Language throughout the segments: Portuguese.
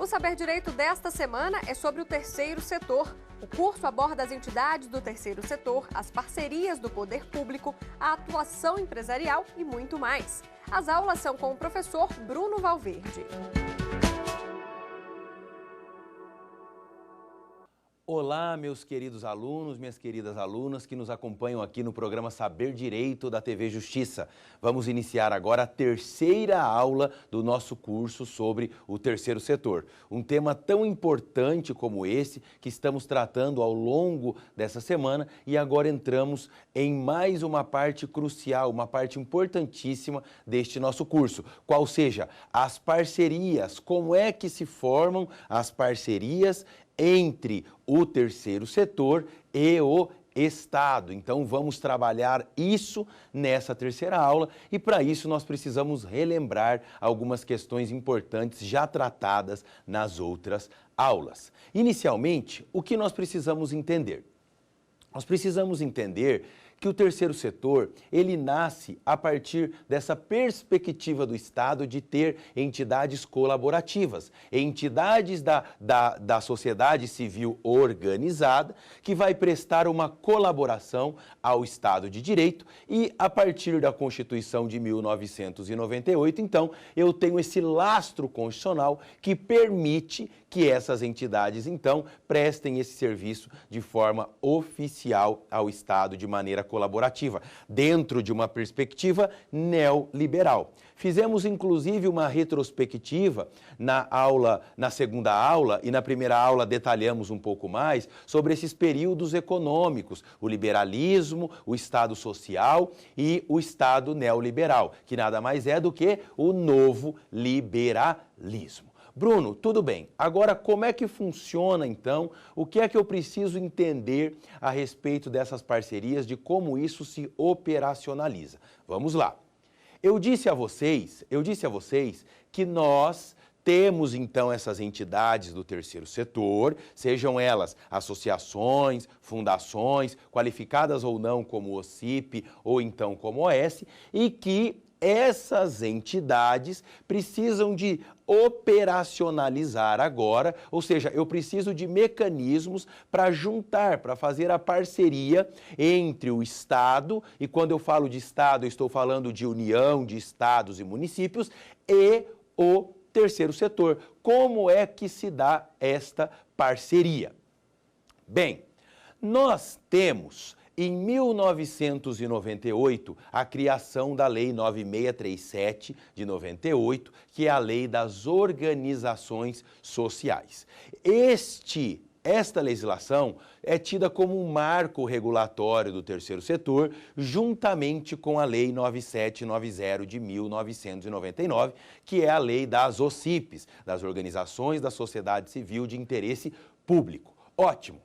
O Saber Direito desta semana é sobre o terceiro setor. O curso aborda as entidades do terceiro setor, as parcerias do poder público, a atuação empresarial e muito mais. As aulas são com o professor Bruno Valverde. Olá, meus queridos alunos, minhas queridas alunas que nos acompanham aqui no programa Saber Direito da TV Justiça. Vamos iniciar agora a terceira aula do nosso curso sobre o terceiro setor. Um tema tão importante como esse que estamos tratando ao longo dessa semana e agora entramos em mais uma parte crucial, uma parte importantíssima deste nosso curso, qual seja as parcerias, como é que se formam as parcerias entre o terceiro setor e o Estado. Então, vamos trabalhar isso nessa terceira aula e, para isso, nós precisamos relembrar algumas questões importantes já tratadas nas outras aulas. Inicialmente, o que nós precisamos entender? Nós precisamos entender que o terceiro setor, ele nasce a partir dessa perspectiva do Estado de ter entidades colaborativas, entidades da sociedade civil organizada, que vai prestar uma colaboração ao Estado de Direito e, a partir da Constituição de 1998, então, eu tenho esse lastro constitucional que permite que essas entidades, então, prestem esse serviço de forma oficial ao Estado de maneira colaborativa, dentro de uma perspectiva neoliberal. Fizemos, inclusive, uma retrospectiva na segunda aula e na primeira aula detalhamos um pouco mais sobre esses períodos econômicos, o liberalismo, o Estado social e o Estado neoliberal, que nada mais é do que o novo liberalismo. Bruno, tudo bem. Agora, como é que funciona, então? O que é que eu preciso entender a respeito dessas parcerias, de como isso se operacionaliza? Vamos lá. Eu disse a vocês que nós temos, então, essas entidades do terceiro setor, sejam elas associações, fundações, qualificadas ou não como OCIP ou então como OS, e que essas entidades precisam de operacionalizar agora, ou seja, eu preciso de mecanismos para juntar, para fazer a parceria entre o Estado, e quando eu falo de Estado, eu estou falando de união de estados e municípios, e o terceiro setor. Como é que se dá esta parceria? Bem, nós temos em 1998, a criação da Lei 9637 de 98, que é a Lei das Organizações Sociais. Esta legislação é tida como um marco regulatório do terceiro setor, juntamente com a Lei 9790 de 1999, que é a lei das OCIPs, das Organizações da Sociedade Civil de Interesse Público. Ótimo!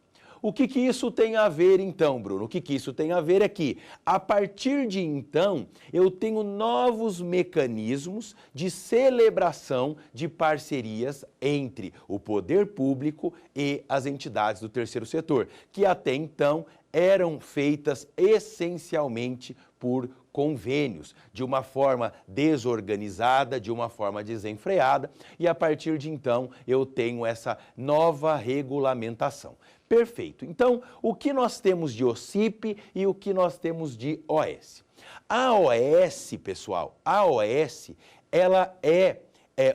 O que isso tem a ver, então, Bruno? O que isso tem a ver é que, a partir de então, eu tenho novos mecanismos de celebração de parcerias entre o poder público e as entidades do terceiro setor, que até então eram feitas essencialmente por convênios, de uma forma desorganizada, de uma forma desenfreada, e a partir de então eu tenho essa nova regulamentação. Perfeito. Então, o que nós temos de OCIP e o que nós temos de OS? A OS, pessoal, a OS, ela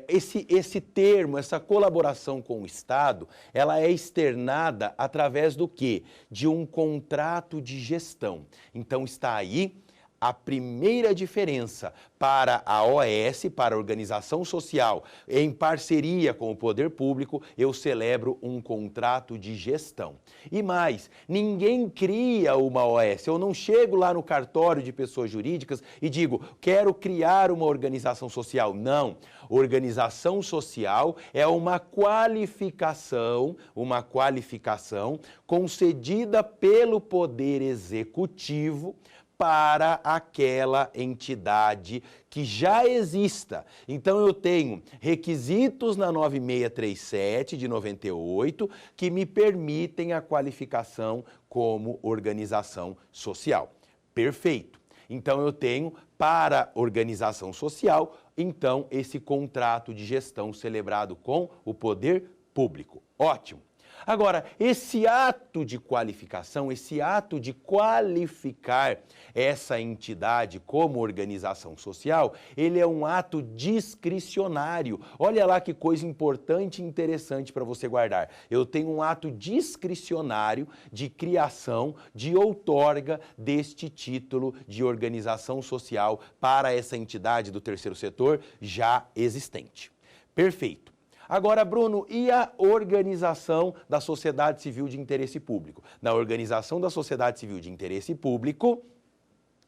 esse termo, essa colaboração com o Estado, ela é externada através do quê? De um contrato de gestão. Então, está aí a primeira diferença para a OS, para a organização social, em parceria com o poder público, eu celebro um contrato de gestão. E mais, ninguém cria uma OS. Eu não chego lá no cartório de pessoas jurídicas e digo, quero criar uma organização social. Não. Organização social é uma qualificação concedida pelo Poder Executivo para aquela entidade que já exista. Então, eu tenho requisitos na 9637 de 98 que me permitem a qualificação como organização social. Perfeito. Então, eu tenho para organização social então, esse contrato de gestão celebrado com o poder público. Ótimo. Agora, esse ato de qualificação, esse ato de qualificar essa entidade como organização social, ele é um ato discricionário. Olha lá que coisa importante e interessante para você guardar. Eu tenho um ato discricionário de criação, de outorga deste título de organização social para essa entidade do terceiro setor já existente. Perfeito. Agora, Bruno, e a organização da sociedade civil de interesse público? Na organização da sociedade civil de interesse público,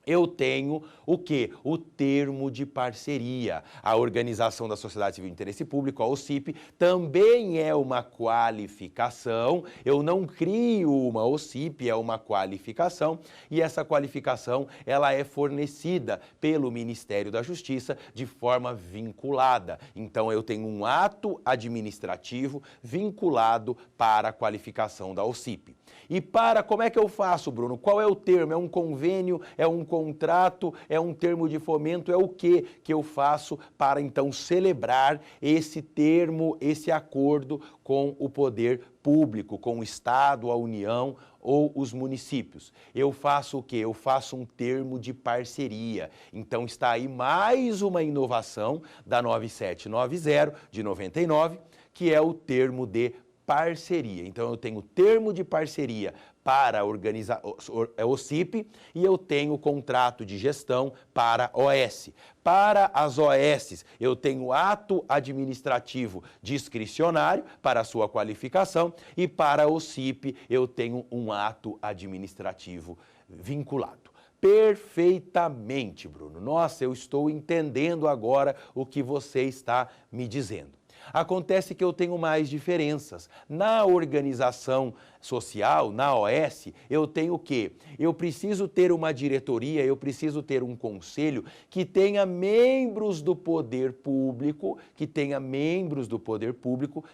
eu tenho o quê? O termo de parceria. A Organização da Sociedade Civil de Interesse Público, a OCIP, também é uma qualificação. Eu não crio uma OCIP, é uma qualificação. E essa qualificação, ela é fornecida pelo Ministério da Justiça de forma vinculada. Então, eu tenho um ato administrativo vinculado para a qualificação da OCIP. E como é que eu faço, Bruno? Qual é o termo? É um convênio? É um contrato? É um termo de fomento? É o que eu faço para, então, celebrar esse termo, esse acordo com o poder público, com o Estado, a União ou os municípios? Eu faço o quê? Eu faço um termo de parceria. Então, está aí mais uma inovação da 9790 de 99, que é o termo de parceria. Então, eu tenho termo de parceria para a OCIP e eu tenho contrato de gestão para a OS. Para as OS, eu tenho ato administrativo discricionário para a sua qualificação e para a OCIP eu tenho um ato administrativo vinculado. Perfeitamente, Bruno. Nossa, eu estou entendendo agora o que você está me dizendo. Acontece que eu tenho mais diferenças. Na organização social, na OS, eu tenho o quê? Eu preciso ter uma diretoria, eu preciso ter um conselho que tenha membros do poder público,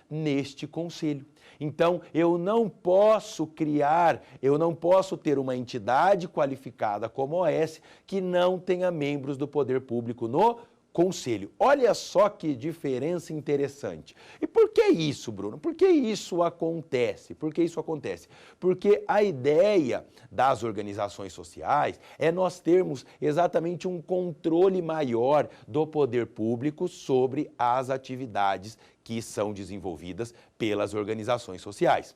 neste conselho. Então, eu não posso ter uma entidade qualificada como OS que não tenha membros do poder público no conselho. Olha só que diferença interessante. E por que isso, Bruno? Por que isso acontece? Porque a ideia das organizações sociais é nós termos exatamente um controle maior do poder público sobre as atividades que são desenvolvidas pelas organizações sociais.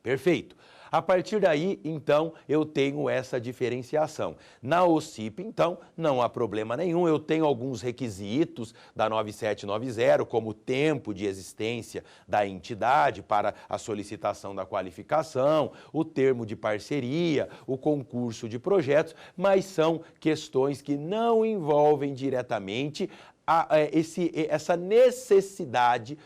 Perfeito. A partir daí, então, eu tenho essa diferenciação. Na OCIP, então, não há problema nenhum. Eu tenho alguns requisitos da 9790, como o tempo de existência da entidade para a solicitação da qualificação, o termo de parceria, o concurso de projetos, mas são questões que não envolvem diretamente essa necessidade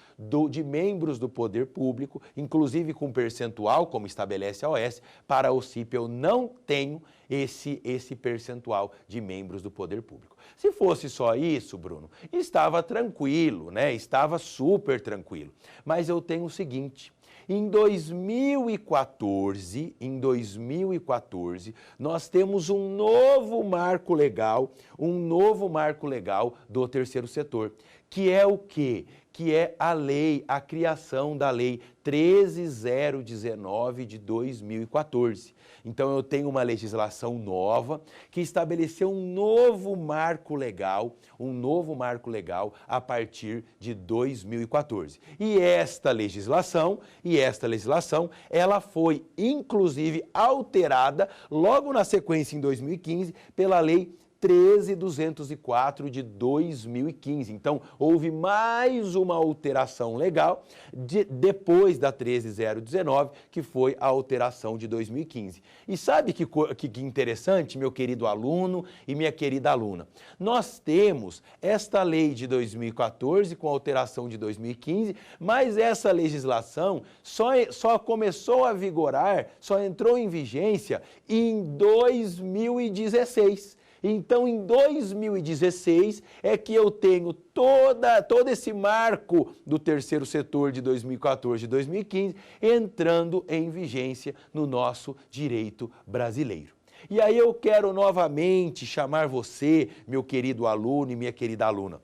de membros do poder público, inclusive com percentual, como estabelece a OS. Para a OCIP eu não tenho esse percentual de membros do poder público. Se fosse só isso, Bruno, estava tranquilo, né? Estava super tranquilo. Mas eu tenho o seguinte: em 2014, nós temos um novo marco legal do terceiro setor, que é o quê? Que é a criação da Lei 13.019 de 2014. Então, eu tenho uma legislação nova que estabeleceu um novo marco legal a partir de 2014. E esta legislação, ela foi, inclusive, alterada logo na sequência, em 2015, pela Lei 13.204 de 2015. Então, houve mais uma alteração legal depois da 13.019, que foi a alteração de 2015. E sabe que interessante, meu querido aluno e minha querida aluna? Nós temos esta lei de 2014 com alteração de 2015, mas essa legislação só começou a vigorar, só entrou em vigência em 2016. Então, em 2016 é que eu tenho todo esse marco do terceiro setor de 2014 e 2015 entrando em vigência no nosso direito brasileiro. E aí eu quero novamente chamar você, meu querido aluno e minha querida aluna,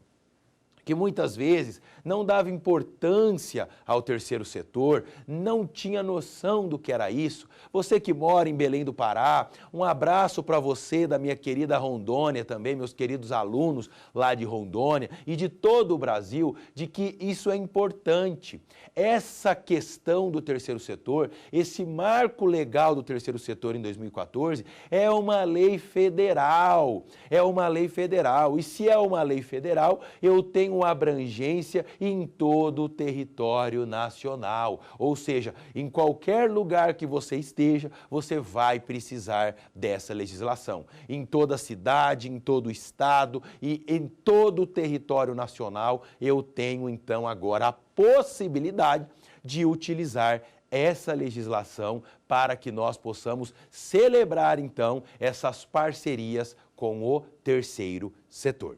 que muitas vezes não dava importância ao terceiro setor, não tinha noção do que era isso. Você que mora em Belém do Pará, um abraço para você da minha querida Rondônia também, meus queridos alunos lá de Rondônia e de todo o Brasil, de que isso é importante. Essa questão do terceiro setor, esse marco legal do terceiro setor em 2014, é uma lei federal, E se é uma lei federal, eu tenho abrangência em todo o território nacional. Ou seja, em qualquer lugar que você esteja, você vai precisar dessa legislação. Em toda cidade, em todo estado e em todo o território nacional, eu tenho então agora a possibilidade de utilizar essa legislação para que nós possamos celebrar então essas parcerias com o terceiro setor.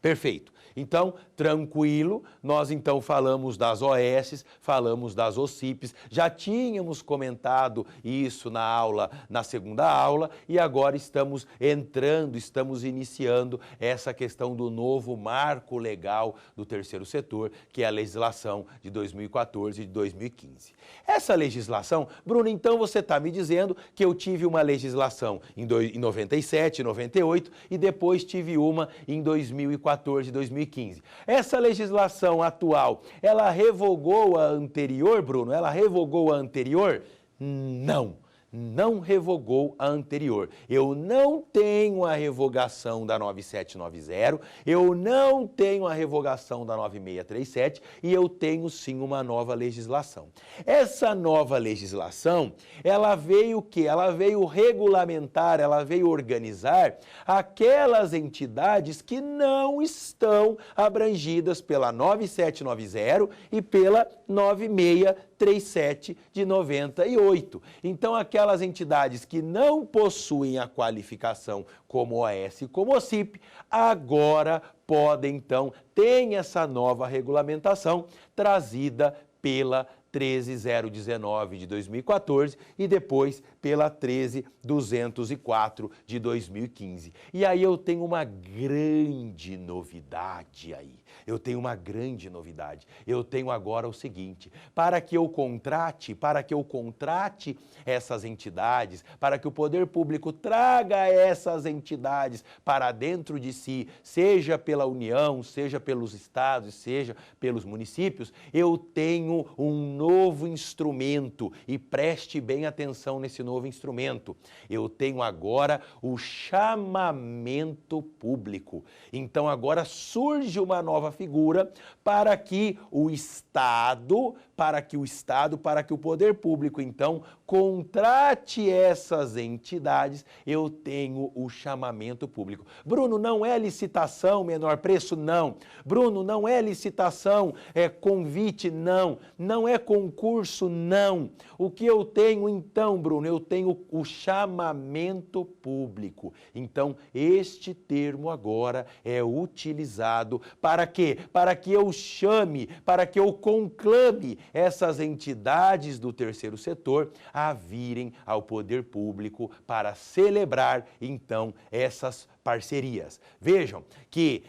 Perfeito. Então, tranquilo, nós então falamos das OS, falamos das OCIPs, já tínhamos comentado isso na segunda aula e agora estamos iniciando essa questão do novo marco legal do terceiro setor, que é a legislação de 2014 e de 2015. Essa legislação, Bruno, então você está me dizendo que eu tive uma legislação em 97, 98 e depois tive uma em 2014 e 2015. Essa legislação atual, ela revogou a anterior, Bruno? Ela revogou a anterior? Não revogou a anterior. Eu não tenho a revogação da 9790, eu não tenho a revogação da 9637 e eu tenho sim uma nova legislação. Essa nova legislação, ela veio o quê? Ela veio regulamentar, ela veio organizar aquelas entidades que não estão abrangidas pela 9790 e pela 9637 de 98. Então, aquelas entidades que não possuem a qualificação como OS e como OCIP, agora podem, então, ter essa nova regulamentação trazida pela 13019 de 2014 e depois pela 13204 de 2015. E aí eu tenho uma grande novidade aí. Eu tenho agora o seguinte, para que eu contrate essas entidades, para que o poder público traga essas entidades para dentro de si, seja pela União, seja pelos estados, seja pelos municípios, eu tenho um novo instrumento e preste bem atenção nesse novo instrumento. Eu tenho agora o chamamento público. Então agora surge uma nova figura para que o Estado, para que o poder público então contrate essas entidades, eu tenho o chamamento público. Bruno, não é licitação, menor preço? Não. Bruno, não é licitação, é convite? Não. Não é concurso? Não. O que eu tenho então, Bruno? Eu tenho o chamamento público. Então, este termo agora é utilizado para quê? Para que eu chame, para que eu conclame essas entidades do terceiro setor a virem ao poder público para celebrar, então, essas parcerias. Vejam que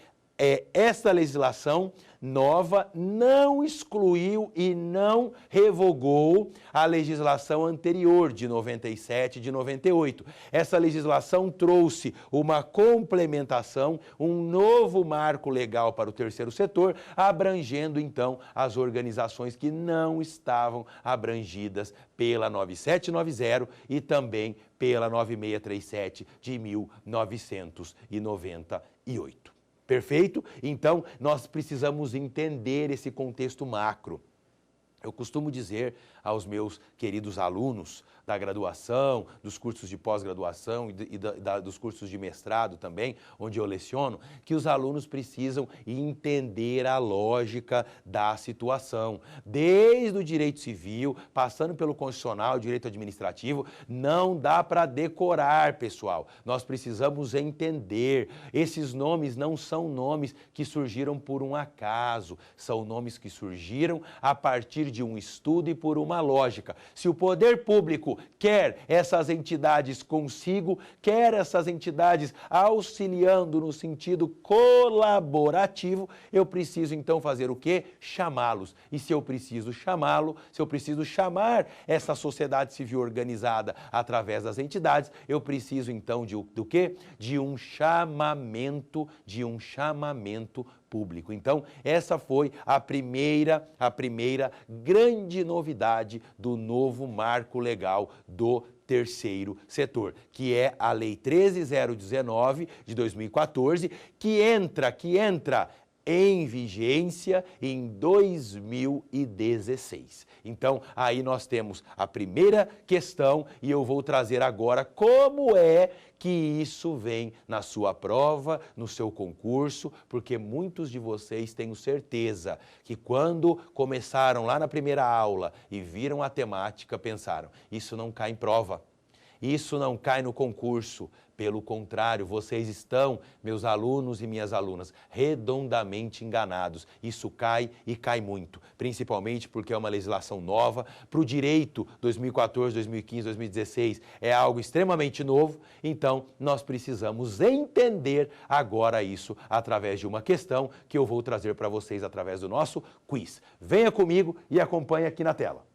esta legislação nova não excluiu e não revogou a legislação anterior de 97 e de 98. Essa legislação trouxe uma complementação, um novo marco legal para o terceiro setor, abrangendo então as organizações que não estavam abrangidas pela 9790 e também pela 9637 de 1998. Perfeito? Então, nós precisamos entender esse contexto macro. Eu costumo dizer aos meus queridos alunos da graduação, dos cursos de pós-graduação e dos cursos de mestrado também, onde eu leciono, que os alunos precisam entender a lógica da situação. Desde o direito civil, passando pelo constitucional, direito administrativo, não dá para decorar, pessoal. Nós precisamos entender. Esses nomes não são nomes que surgiram por um acaso, são nomes que surgiram a partir de um estudo e por uma lógica. Se o poder público quer essas entidades consigo, quer essas entidades auxiliando no sentido colaborativo, eu preciso então fazer o quê? Chamá-los. E se eu preciso chamá-lo, se eu preciso chamar essa sociedade civil organizada através das entidades, eu preciso então do quê? De um chamamento público. Então, essa foi a primeira grande novidade do novo marco legal do terceiro setor, que é a Lei 13.019 de 2014, que entra em vigência em 2016. Então, aí nós temos a primeira questão e eu vou trazer agora como é que isso vem na sua prova, no seu concurso, porque muitos de vocês tenho certeza que quando começaram lá na primeira aula e viram a temática, pensaram, isso não cai em prova, isso não cai no concurso. Pelo contrário, vocês estão, meus alunos e minhas alunas, redondamente enganados. Isso cai e cai muito, principalmente porque é uma legislação nova. Para o direito 2014, 2015, 2016 é algo extremamente novo, então nós precisamos entender agora isso através de uma questão que eu vou trazer para vocês através do nosso quiz. Venha comigo e acompanhe aqui na tela.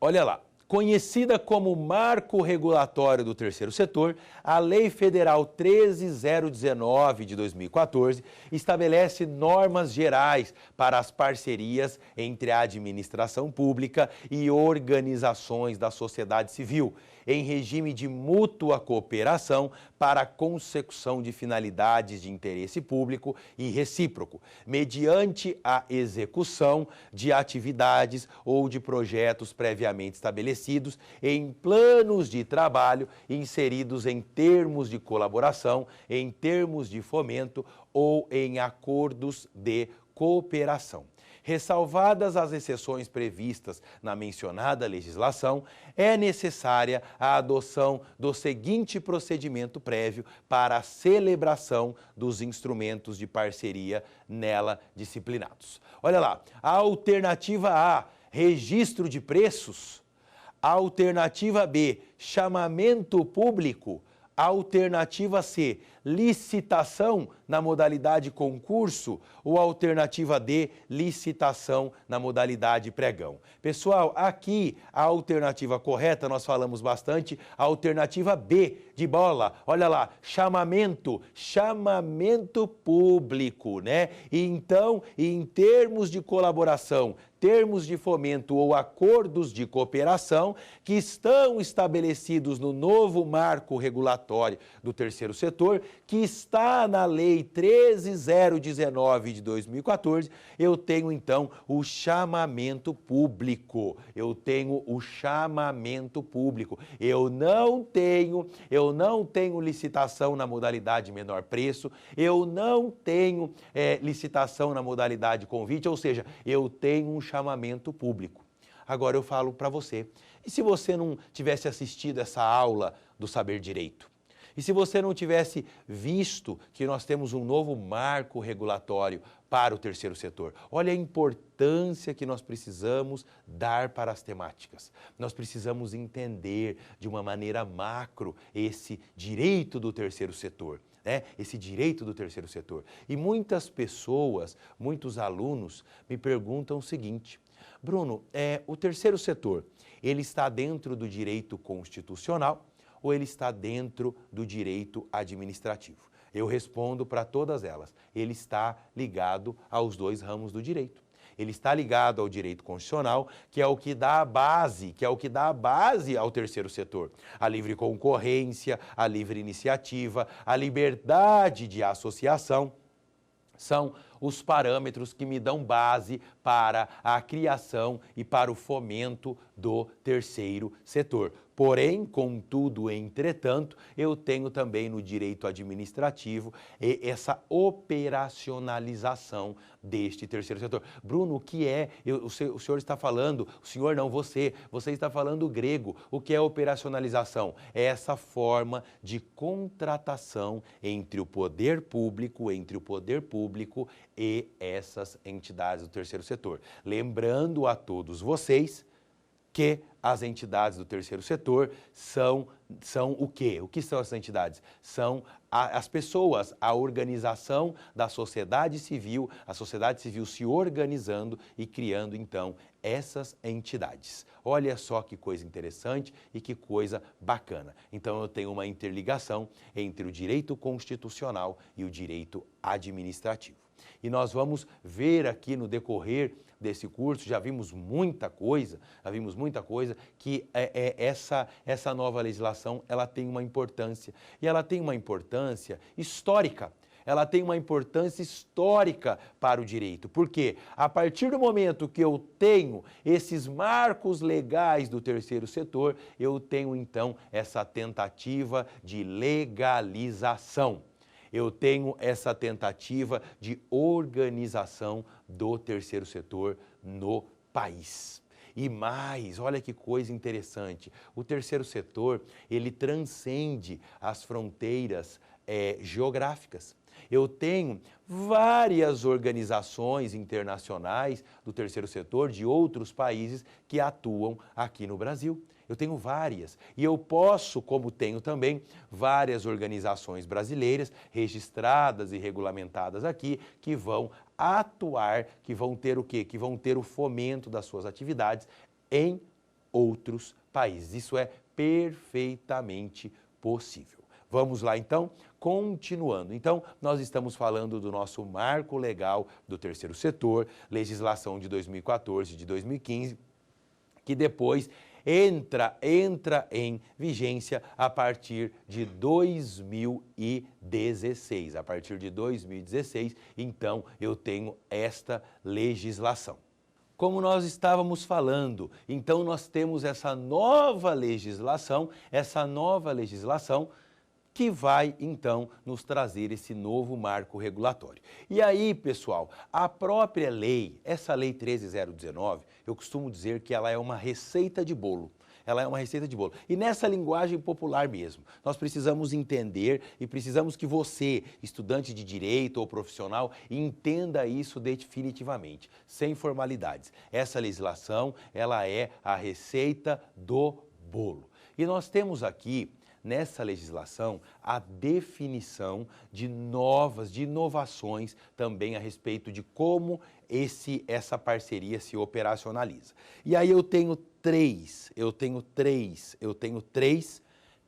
Olha lá, conhecida como Marco Regulatório do Terceiro Setor, a Lei Federal 13.019 de 2014 estabelece normas gerais para as parcerias entre a administração pública e organizações da sociedade civil, em regime de mútua cooperação para a consecução de finalidades de interesse público e recíproco, mediante a execução de atividades ou de projetos previamente estabelecidos em planos de trabalho inseridos em termos de colaboração, em termos de fomento ou em acordos de cooperação. Ressalvadas as exceções previstas na mencionada legislação, é necessária a adoção do seguinte procedimento prévio para a celebração dos instrumentos de parceria nela disciplinados. Olha lá, a alternativa A, registro de preços. A alternativa B, chamamento público. A alternativa C, licitação na modalidade concurso, ou a alternativa D, licitação na modalidade pregão. Pessoal, aqui a alternativa correta, nós falamos bastante, a alternativa B de bola, olha lá, chamamento público, né? E então, em termos de colaboração, termos de fomento ou acordos de cooperação que estão estabelecidos no novo marco regulatório do terceiro setor, que está na Lei 13.019 de 2014, eu tenho então o chamamento público. Eu tenho o chamamento público. Eu não tenho licitação na modalidade menor preço, eu não tenho licitação na modalidade convite, ou seja, eu tenho um chamamento público. Agora eu falo para você, e se você não tivesse assistido essa aula do Saber Direito? E se você não tivesse visto que nós temos um novo marco regulatório para o terceiro setor? Olha a importância que nós precisamos dar para as temáticas. Nós precisamos entender de uma maneira macro esse direito do terceiro setor. Esse direito do terceiro setor. E muitas pessoas, muitos alunos me perguntam o seguinte: Bruno, o terceiro setor, ele está dentro do direito constitucional ou ele está dentro do direito administrativo? Eu respondo para todas elas, ele está ligado aos dois ramos do direito. Ele está ligado ao direito constitucional, que é o que dá a base, ao terceiro setor. A livre concorrência, a livre iniciativa, a liberdade de associação são os parâmetros que me dão base para a criação e para o fomento do terceiro setor. Porém, contudo, entretanto, eu tenho também no direito administrativo essa operacionalização deste terceiro setor. Bruno, o que é? O senhor está falando, o senhor não, você está falando grego. O que é operacionalização? É essa forma de contratação entre o poder público e essas entidades do terceiro setor. Lembrando a todos vocês que as entidades do terceiro setor são o quê? O que são essas entidades? São as pessoas, a organização da sociedade civil, a sociedade civil se organizando e criando, então, essas entidades. Olha só que coisa interessante e que coisa bacana. Então, eu tenho uma interligação entre o direito constitucional e o direito administrativo. E nós vamos ver aqui no decorrer desse curso, já vimos muita coisa que essa nova legislação, ela tem uma importância, e ela tem uma importância histórica. Ela tem uma importância histórica para o direito, porque a partir do momento que eu tenho esses marcos legais do terceiro setor, eu tenho então essa tentativa de legalização. Eu tenho essa tentativa de organização do terceiro setor no país. E mais, olha que coisa interessante, o terceiro setor, ele transcende as fronteiras geográficas. Eu tenho várias organizações internacionais do terceiro setor de outros países que atuam aqui no Brasil. Eu tenho várias. E eu posso, como tenho também, várias organizações brasileiras registradas e regulamentadas aqui que vão atuar, que vão ter o quê? Que vão ter o fomento das suas atividades em outros países. Isso é perfeitamente possível. Vamos lá, então, continuando. Então, nós estamos falando do nosso marco legal do terceiro setor, legislação de 2014 e de 2015, que depois entra em vigência a partir de 2016. A partir de 2016, então, eu tenho esta legislação. Como nós estávamos falando, então nós temos essa nova legislação que vai, então, nos trazer esse novo marco regulatório. E aí, pessoal, a própria lei, essa lei 13.019, eu costumo dizer que ela é uma receita de bolo. Ela é uma receita de bolo. E nessa linguagem popular mesmo, nós precisamos entender e precisamos que você, estudante de direito ou profissional, entenda isso definitivamente, sem formalidades. Essa legislação, ela é a receita do bolo. E nós temos aqui, nessa legislação, a definição de inovações também a respeito de como essa parceria se operacionaliza. E aí eu tenho três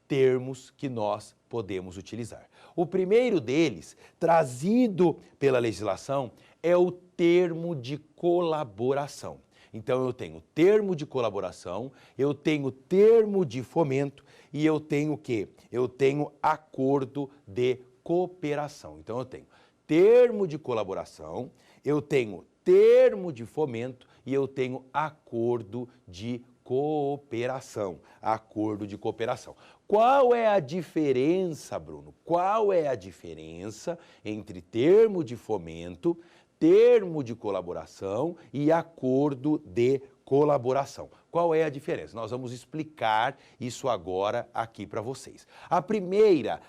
termos que nós podemos utilizar. O primeiro deles, trazido pela legislação, é o termo de colaboração. Então, eu tenho termo de colaboração, eu tenho termo de fomento e eu tenho o quê? Eu tenho acordo de cooperação. Então, eu tenho termo de colaboração, eu tenho termo de fomento e eu tenho acordo de cooperação. Acordo de cooperação. Qual é a diferença, Bruno? Qual é a diferença entre termo de fomento, termo de colaboração e acordo de colaboração? Qual é a diferença? Nós vamos explicar isso agora aqui para vocês. A primeira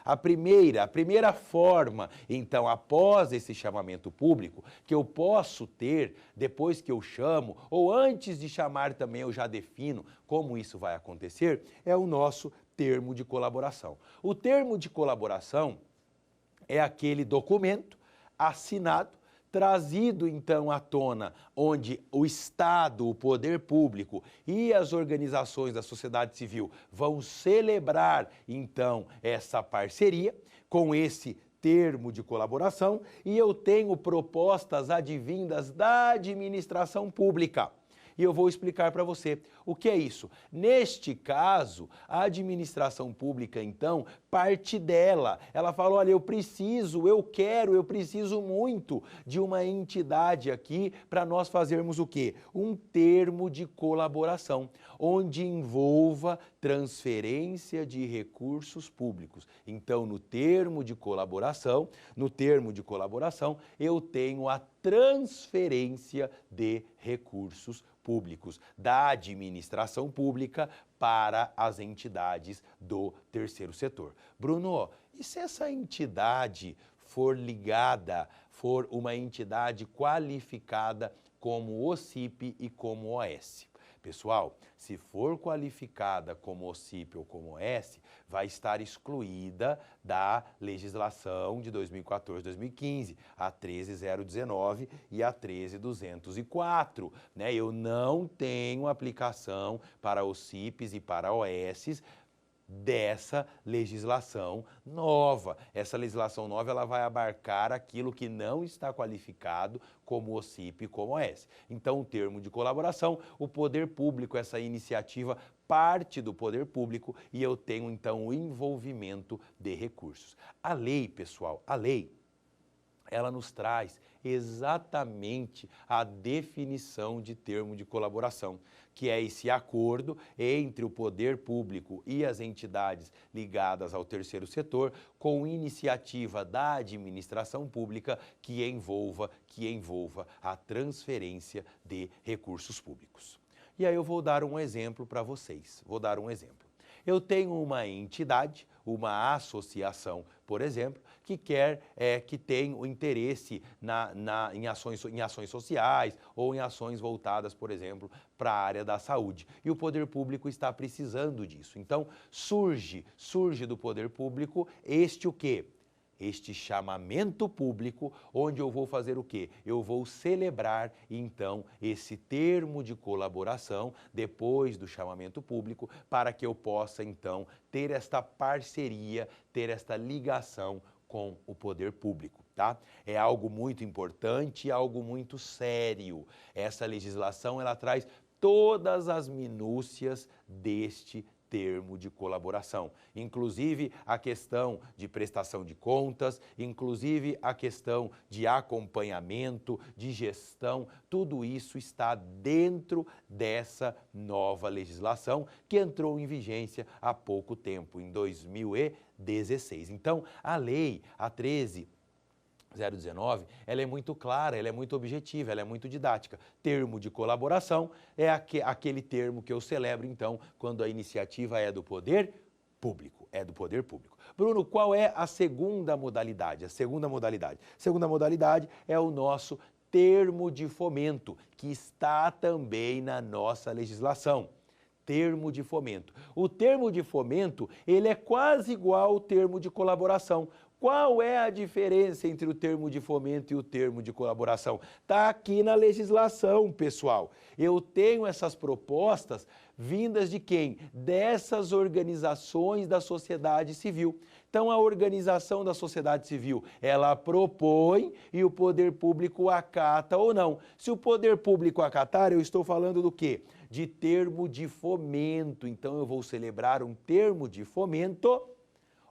forma, então, após esse chamamento público, que eu posso ter depois que eu chamo, ou antes de chamar também eu já defino como isso vai acontecer, é o nosso termo de colaboração. O termo de colaboração é aquele documento assinado, trazido então à tona, onde o Estado, o poder público e as organizações da sociedade civil vão celebrar então essa parceria com esse termo de colaboração, e eu tenho propostas advindas da administração pública. E eu vou explicar para você o que é isso. Neste caso, a administração pública, então, parte dela. Ela fala, olha, eu preciso muito de uma entidade aqui para nós fazermos o quê? Um termo de colaboração, onde envolva transferência de recursos públicos. Então, no termo de colaboração, eu tenho a transferência de recursos públicos da administração pública para as entidades do terceiro setor. Bruno, e se essa entidade for ligada, for uma entidade qualificada como OCIP e como OS. Pessoal, se for qualificada como OCIP ou como OS, vai estar excluída da legislação de 2014-2015, a 13.019 e a 13.204. Né? Eu não tenho aplicação para OCIPs e para OS dessa legislação nova. Essa legislação nova ela vai abarcar aquilo que não está qualificado como OCIP e como OS. Então, o termo de colaboração, o poder público, essa iniciativa parte do poder público e eu tenho, então, o envolvimento de recursos. A lei, pessoal, a lei, ela nos traz exatamente a definição de termo de colaboração, que é esse acordo entre o poder público e as entidades ligadas ao terceiro setor, com iniciativa da administração pública que envolva a transferência de recursos públicos. E aí eu vou dar um exemplo para vocês, Eu tenho uma entidade, uma associação, por exemplo, que tem o interesse em ações sociais ou em ações voltadas, por exemplo, para a área da saúde. E o poder público está precisando disso. Então, surge do poder público este o quê? Este chamamento público, onde eu vou fazer o quê? Eu vou celebrar, então, esse termo de colaboração depois do chamamento público, para que eu possa, então, ter esta parceria, ter esta ligação com o poder público, tá? É algo muito importante, algo muito sério. Essa legislação, ela traz todas as minúcias deste termo de colaboração, inclusive a questão de prestação de contas, inclusive a questão de acompanhamento, de gestão, tudo isso está dentro dessa nova legislação que entrou em vigência há pouco tempo, em 2016. Então, a lei, a 13.019, ela é muito clara, ela é muito objetiva, ela é muito didática. Termo de colaboração é aquele termo que eu celebro, então, quando a iniciativa é do poder público, Bruno, qual é a segunda modalidade? A segunda modalidade é o nosso termo de fomento, que está também na nossa legislação. Termo de fomento. O termo de fomento, ele é quase igual ao termo de colaboração. Qual é a diferença entre o termo de fomento e o termo de colaboração? Está aqui na legislação, pessoal. Eu tenho essas propostas vindas de quem? Dessas organizações da sociedade civil. Então, a organização da sociedade civil, ela propõe e o poder público acata ou não. Se o poder público acatar, eu estou falando do quê? De termo de fomento. Então, eu vou celebrar um termo de fomento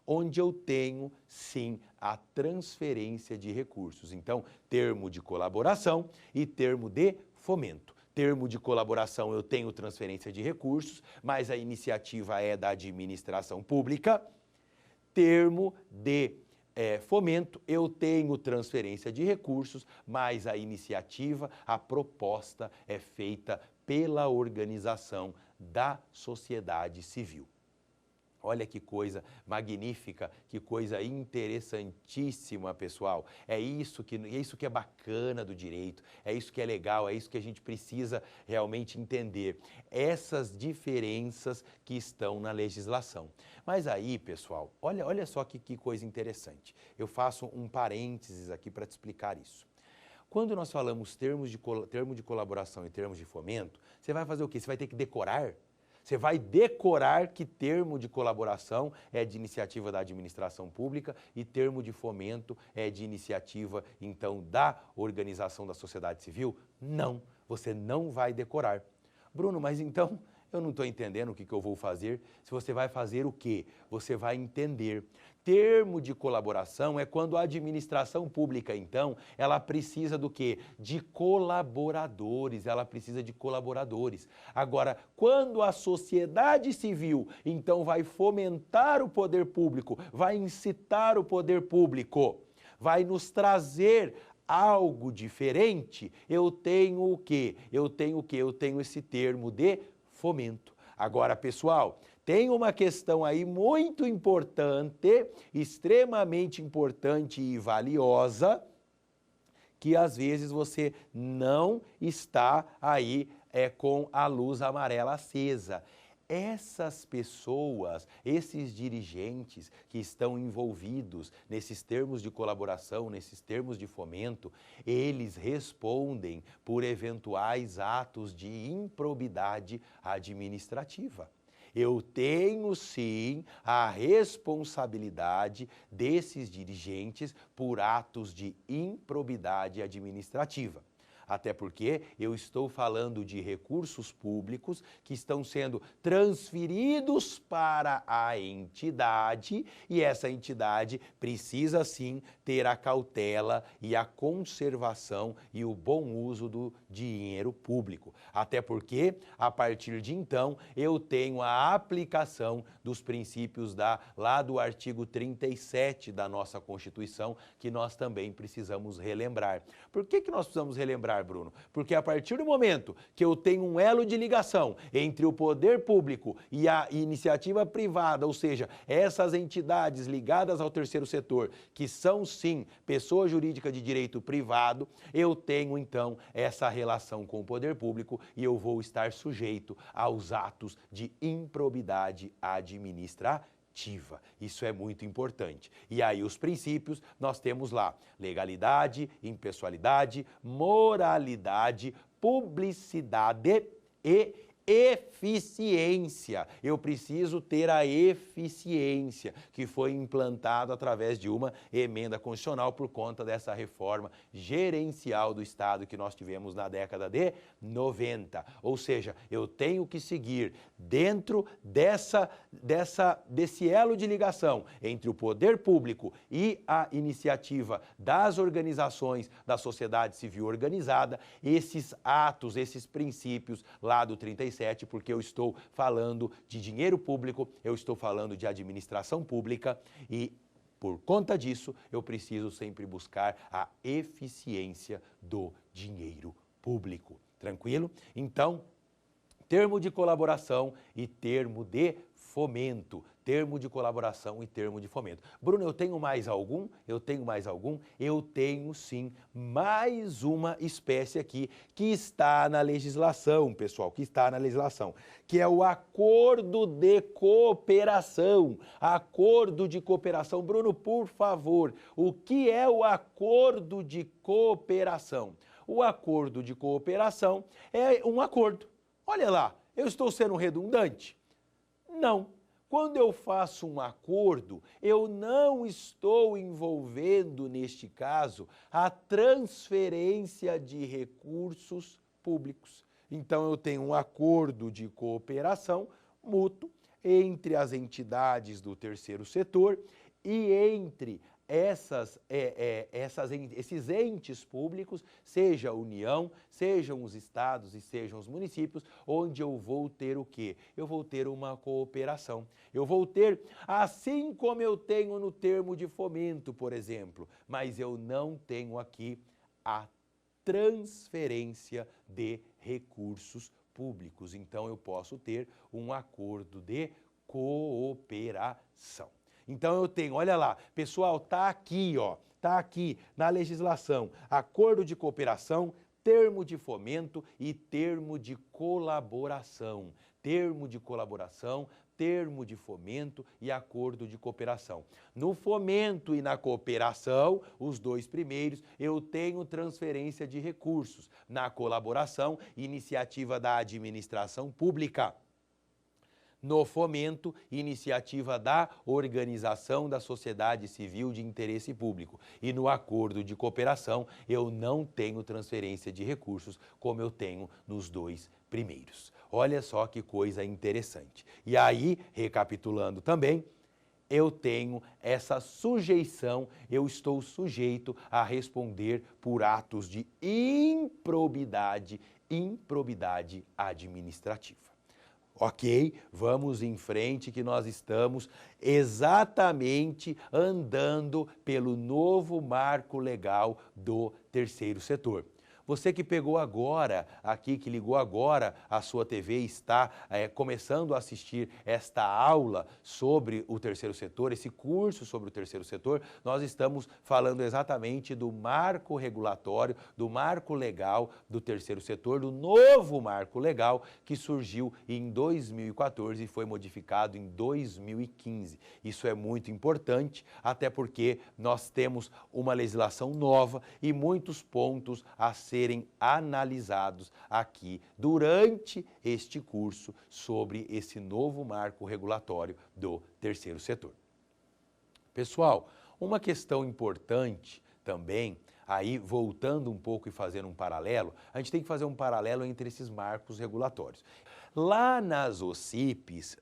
onde eu tenho, sim, a transferência de recursos. Então, termo de colaboração e termo de fomento. Termo de colaboração, eu tenho transferência de recursos, mas a iniciativa é da administração pública. Termo de fomento, eu tenho transferência de recursos, mas a iniciativa, a proposta é feita pela organização da sociedade civil. Olha que coisa magnífica, que coisa interessantíssima, pessoal. É isso que é bacana do direito, é isso que é legal, é isso que a gente precisa realmente entender. Essas diferenças que estão na legislação. Mas aí, pessoal, olha só que coisa interessante. Eu faço um parênteses aqui para te explicar isso. Quando nós falamos termo de colaboração e termos de fomento, você vai fazer o quê? Você vai ter que decorar? Você vai decorar que termo de colaboração é de iniciativa da administração pública e termo de fomento é de iniciativa, então, da organização da sociedade civil? Não, você não vai decorar. Bruno, mas então eu não estou entendendo o que eu vou fazer. Se você vai fazer o quê? Você vai entender. Termo de colaboração é quando a administração pública, então, ela precisa do quê? De colaboradores, ela precisa de colaboradores. Agora, quando a sociedade civil, então, vai fomentar o poder público, vai incitar o poder público, vai nos trazer algo diferente, eu tenho o quê? Eu tenho esse termo de fomento. Agora, pessoal, tem uma questão aí muito importante, extremamente importante e valiosa, que às vezes você não está aí com a luz amarela acesa. Essas pessoas, esses dirigentes que estão envolvidos nesses termos de colaboração, nesses termos de fomento, eles respondem por eventuais atos de improbidade administrativa. Eu tenho sim a responsabilidade desses dirigentes por atos de improbidade administrativa. Até porque eu estou falando de recursos públicos que estão sendo transferidos para a entidade e essa entidade precisa sim ter a cautela e a conservação e o bom uso do dinheiro público. Até porque, a partir de então, eu tenho a aplicação dos princípios lá do artigo 37 da nossa Constituição, que nós também precisamos relembrar. Por que nós precisamos relembrar, Bruno? Porque a partir do momento que eu tenho um elo de ligação entre o poder público e a iniciativa privada, ou seja, essas entidades ligadas ao terceiro setor, que são sim pessoa jurídica de direito privado, eu tenho então essa relação com o poder público e eu vou estar sujeito aos atos de improbidade administrativa. Isso é muito importante. E aí os princípios, nós temos lá legalidade, impessoalidade, moralidade, publicidade e eficiência. Eu preciso ter a eficiência que foi implantada através de uma emenda constitucional por conta dessa reforma gerencial do Estado que nós tivemos na década de 90. Ou seja, eu tenho que seguir dentro desse elo de ligação entre o poder público e a iniciativa das organizações da sociedade civil organizada, esses atos, esses princípios lá do 37, porque eu estou falando de dinheiro público, eu estou falando de administração pública e, por conta disso, eu preciso sempre buscar a eficiência do dinheiro público. Tranquilo? Então, termo de colaboração e termo de fomento. Termo de colaboração e termo de fomento. Bruno, eu tenho mais algum? Eu tenho mais algum? Eu tenho sim mais uma espécie aqui que está na legislação, pessoal, que está na legislação, que é o acordo de cooperação. Acordo de cooperação. Bruno, por favor, o que é o acordo de cooperação? O acordo de cooperação é um acordo. Olha lá, eu estou sendo redundante? Não. Quando eu faço um acordo, eu não estou envolvendo, neste caso, a transferência de recursos públicos. Então, eu tenho um acordo de cooperação mútuo entre as entidades do terceiro setor e entre esses entes públicos, seja a União, sejam os estados e sejam os municípios, onde eu vou ter o quê? Eu vou ter uma cooperação. Eu vou ter, assim como eu tenho no termo de fomento, por exemplo, mas eu não tenho aqui a transferência de recursos públicos. Então, eu posso ter um acordo de cooperação. Então eu tenho, olha lá, pessoal, tá aqui, ó, tá aqui na legislação, acordo de cooperação, termo de fomento e termo de colaboração. Termo de colaboração, termo de fomento e acordo de cooperação. No fomento e na cooperação, os dois primeiros, eu tenho transferência de recursos. Na colaboração, iniciativa da administração pública. No fomento, iniciativa da organização da sociedade civil de interesse público. E no acordo de cooperação, eu não tenho transferência de recursos, como eu tenho nos dois primeiros. Olha só que coisa interessante. E aí, recapitulando também, eu tenho essa sujeição, eu estou sujeito a responder por atos de improbidade administrativa. Ok, vamos em frente que nós estamos exatamente andando pelo novo marco legal do terceiro setor. Você que pegou agora aqui, que ligou agora a sua TV e está começando a assistir esta aula sobre o terceiro setor, esse curso sobre o terceiro setor, nós estamos falando exatamente do marco regulatório, do marco legal do terceiro setor, do novo marco legal que surgiu em 2014 e foi modificado em 2015. Isso é muito importante, até porque nós temos uma legislação nova e muitos pontos a serem analisados aqui durante este curso sobre esse novo marco regulatório do terceiro setor. Pessoal, uma questão importante também, aí voltando um pouco e fazendo um paralelo, a gente tem que fazer um paralelo entre esses marcos regulatórios. Lá nas OCIPs,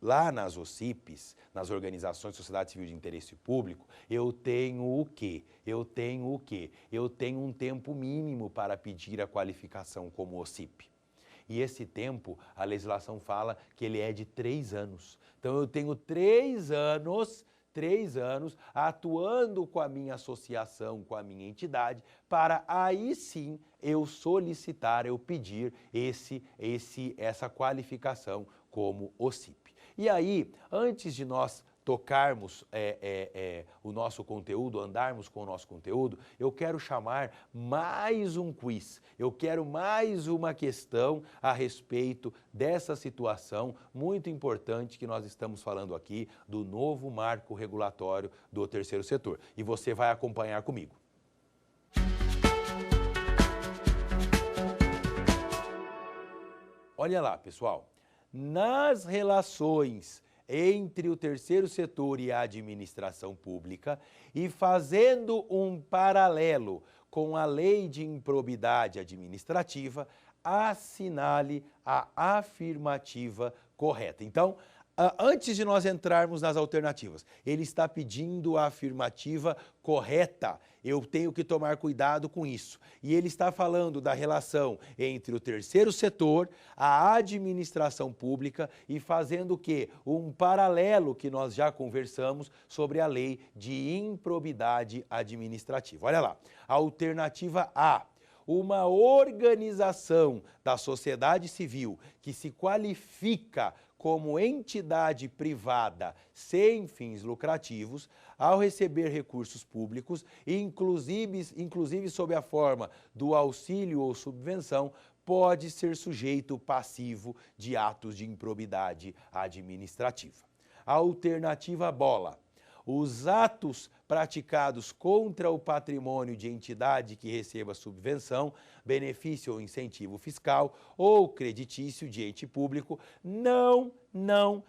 nas organizações de sociedade civil de interesse público, eu tenho o quê? Eu tenho um tempo mínimo para pedir a qualificação como OCIP. E esse tempo, a legislação fala que ele é de 3 anos. Então eu tenho 3 anos atuando com a minha associação, com a minha entidade, para aí sim eu solicitar, eu pedir essa qualificação como OCIP. E aí, antes de nós tocarmos o nosso conteúdo, andarmos com o nosso conteúdo, eu quero chamar mais um quiz, eu quero mais uma questão a respeito dessa situação muito importante que nós estamos falando aqui do novo marco regulatório do terceiro setor. E você vai acompanhar comigo. Olha lá, pessoal, nas relações entre o terceiro setor e a administração pública e fazendo um paralelo com a lei de improbidade administrativa, assinale a afirmativa correta. Então, antes de nós entrarmos nas alternativas, ele está pedindo a afirmativa correta. Eu tenho que tomar cuidado com isso. E ele está falando da relação entre o terceiro setor, a administração pública e fazendo o quê? Um paralelo que nós já conversamos sobre a lei de improbidade administrativa. Olha lá, alternativa A. Uma organização da sociedade civil que se qualifica como entidade privada sem fins lucrativos, ao receber recursos públicos, inclusive sob a forma do auxílio ou subvenção, pode ser sujeito passivo de atos de improbidade administrativa. Alternativa bola. Os atos praticados contra o patrimônio de entidade que receba subvenção, benefício ou incentivo fiscal ou creditício de ente público não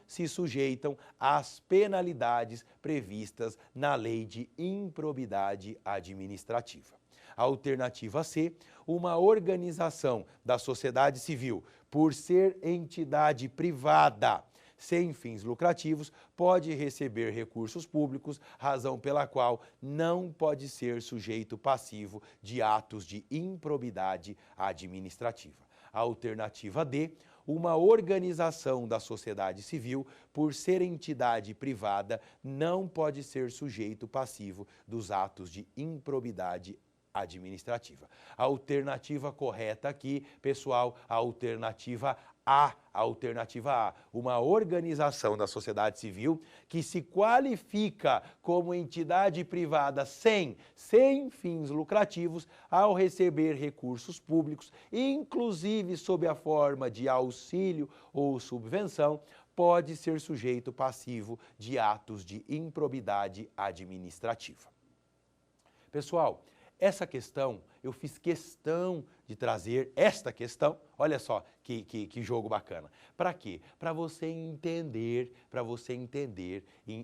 se sujeitam às penalidades previstas na lei de improbidade administrativa. Alternativa C, uma organização da sociedade civil, por ser entidade privada, sem fins lucrativos, pode receber recursos públicos, razão pela qual não pode ser sujeito passivo de atos de improbidade administrativa. Alternativa D, uma organização da sociedade civil, por ser entidade privada, não pode ser sujeito passivo dos atos de improbidade administrativa. A alternativa correta aqui, pessoal, a alternativa A. Uma organização da sociedade civil que se qualifica como entidade privada sem fins lucrativos ao receber recursos públicos, inclusive sob a forma de auxílio ou subvenção, pode ser sujeito passivo de atos de improbidade administrativa. Pessoal, essa questão, eu fiz questão de trazer esta questão, olha só que jogo bacana. Para quê? Para você entender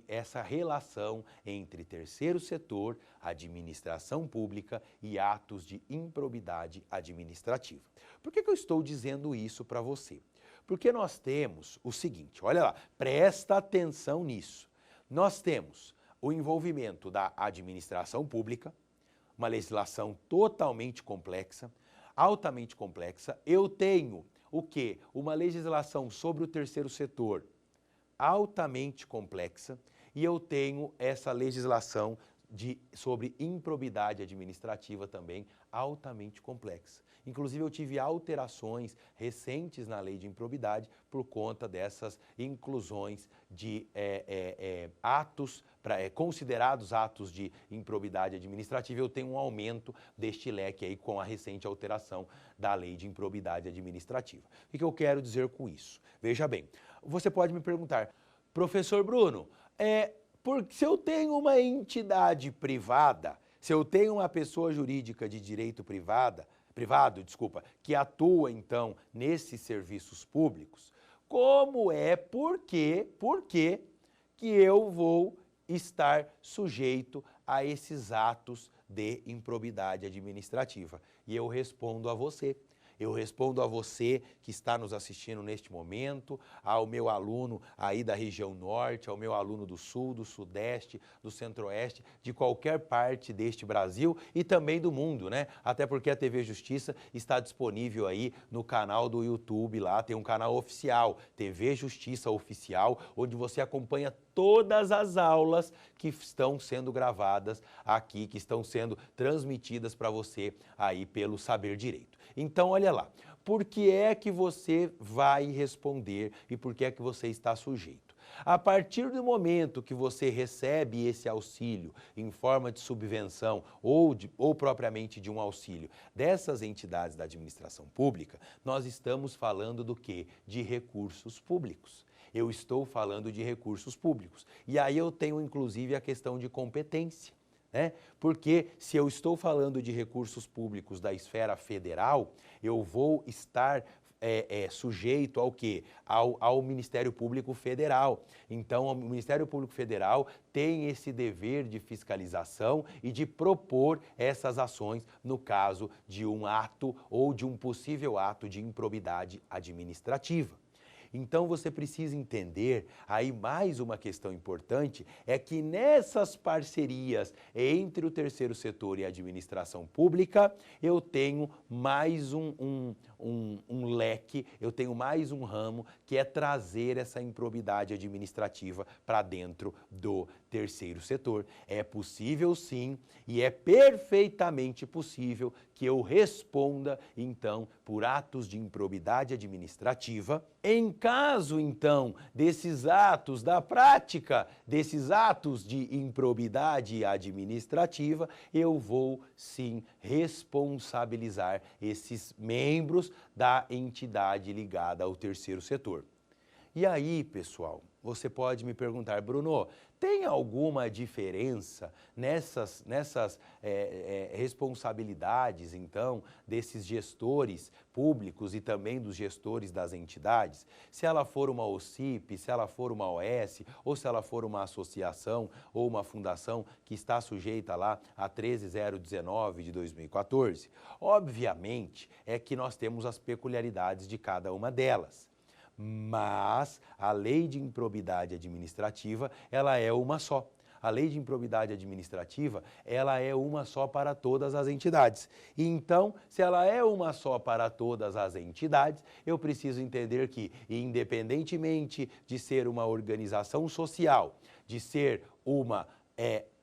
essa relação entre terceiro setor, administração pública e atos de improbidade administrativa. Por que eu estou dizendo isso para você? Porque nós temos o seguinte, olha lá, presta atenção nisso. Nós temos o envolvimento da administração pública, uma legislação totalmente complexa, altamente complexa. Eu tenho o quê? Uma legislação sobre o terceiro setor altamente complexa e eu tenho essa legislação sobre improbidade administrativa também altamente complexa. Inclusive, eu tive alterações recentes na lei de improbidade por conta dessas inclusões de atos, considerados atos de improbidade administrativa. Eu tenho um aumento deste leque aí com a recente alteração da lei de improbidade administrativa. O que eu quero dizer com isso? Veja bem, você pode me perguntar, professor Bruno, se eu tenho uma entidade privada, se eu tenho uma pessoa jurídica de direito privado, que atua, então, nesses serviços públicos, por que eu vou estar sujeito a esses atos de improbidade administrativa? E eu respondo a você. Eu respondo a você que está nos assistindo neste momento, ao meu aluno aí da região norte, ao meu aluno do sul, do sudeste, do centro-oeste, de qualquer parte deste Brasil e também do mundo, né? Até porque a TV Justiça está disponível aí no canal do YouTube lá, tem um canal oficial, TV Justiça Oficial, onde você acompanha todas as aulas que estão sendo gravadas aqui, que estão sendo transmitidas para você aí pelo Saber Direito. Então, olha lá, por que é que você vai responder e por que é que você está sujeito? A partir do momento que você recebe esse auxílio em forma de subvenção ou propriamente de um auxílio dessas entidades da administração pública, nós estamos falando do quê? De recursos públicos. Eu estou falando de recursos públicos. E aí eu tenho, inclusive, a questão de competência. Porque se eu estou falando de recursos públicos da esfera federal, eu vou estar sujeito ao quê? Ao Ministério Público Federal. Então, o Ministério Público Federal tem esse dever de fiscalização e de propor essas ações no caso de um ato ou de um possível ato de improbidade administrativa. Então você precisa entender, aí mais uma questão importante, é que nessas parcerias entre o terceiro setor e a administração pública, eu tenho mais um leque, eu tenho mais um ramo, que é trazer essa improbidade administrativa para dentro do terceiro setor. É possível sim, e é perfeitamente possível que eu responda, então, por atos de improbidade administrativa. Em caso, então, desses atos, da prática desses atos de improbidade administrativa, eu vou sim responsabilizar esses membros da entidade ligada ao terceiro setor. E aí, pessoal, você pode me perguntar, Bruno, tem alguma diferença nessas responsabilidades, então, desses gestores públicos e também dos gestores das entidades? Se ela for uma OCIP, se ela for uma OS, ou se ela for uma associação ou uma fundação que está sujeita lá a 13019 de 2014? Obviamente, é que nós temos as peculiaridades de cada uma delas. Mas a lei de improbidade administrativa, ela é uma só. A lei de improbidade administrativa, ela é uma só para todas as entidades. E então, se ela é uma só para todas as entidades, eu preciso entender que, independentemente de ser uma organização social, de ser uma